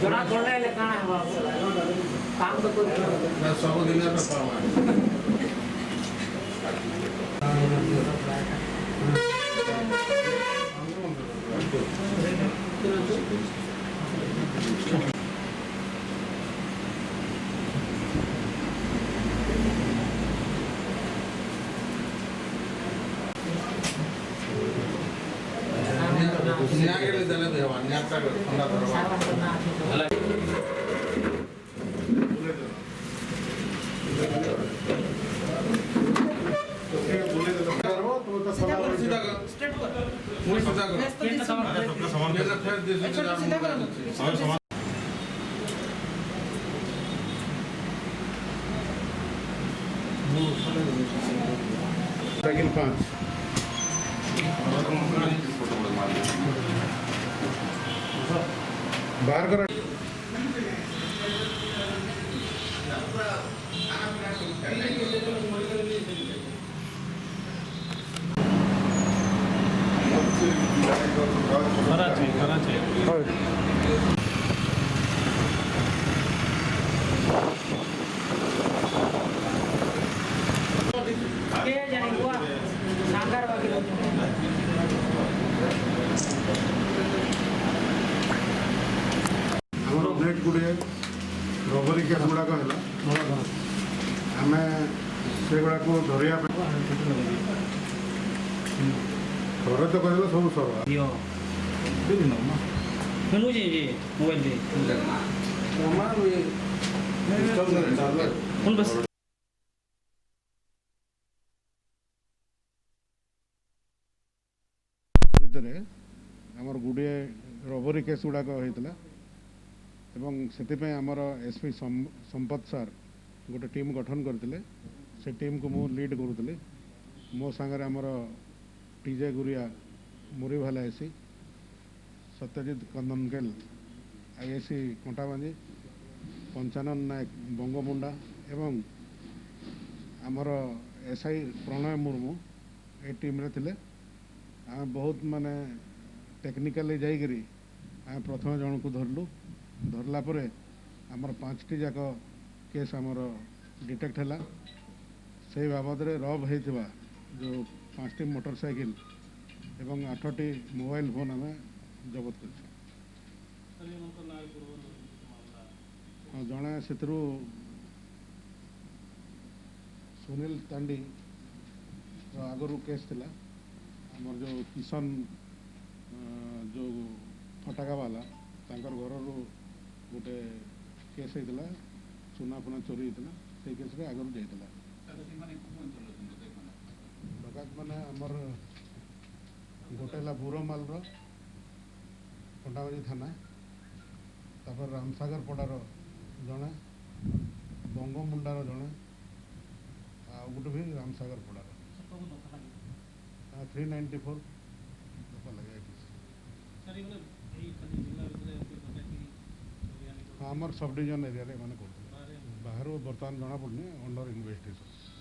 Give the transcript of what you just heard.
ଜଣା ପଡଲେ କାଣା ହବା କାମ ତ କରି ସବୁ ଦିନ ನ್ಯಾಯಗಳು ಜನ ದೇವ ನ್ಯಾಯ साइकिल 5 बाहर करा कराची नेट गुड़े रबरी केस गुड़ाक है आम से गुड़ा को धरिया थोड़े तो कहला सब सरवा गुड़े रबरी केस गुड़ाक होता एवं से एसपी संपत सार गोटे टीम गठन करते से टीम को मु लीड करुली मो सांगे आमर टीजे गुरिया मुरी भाला एसी सत्यजित कंदनकेल आईएसी कंटाबांजी पंचानन नायक बंगमुंडा एवं आमर एसआई प्रणय मुर्मू ए टीम रे थिले आम बहुत माने टेक्निकली जाइकरी आम प्रथम जन को धरलु धरला परे आमर 5टी जाक केस आमर डिटेक्ट है से बाबद रब होता जो 5टी मोटरसाइकिल एवं 8टी मोबाइल फोन आम जबत कर जड़े से सुनील तांडी आगरू केस थिला आमर जो किशन जो फटाका वाला तांकर घर गोटे केस होता सुना फुना चोरी होता से केस आगरू जाता डकायत मैंने आमर गोटे बुरमाल कंटाबाजी थाना तापर रामसागर पड़ार जड़े बंगमुंडार जड़े आ गोटे भी रामसागर पड़ार 394 लगे आमर सब डिविजन एरिया रे माने बाहर बर्तमान जना पड़नी अंडर इन्वेस्टिगेशन।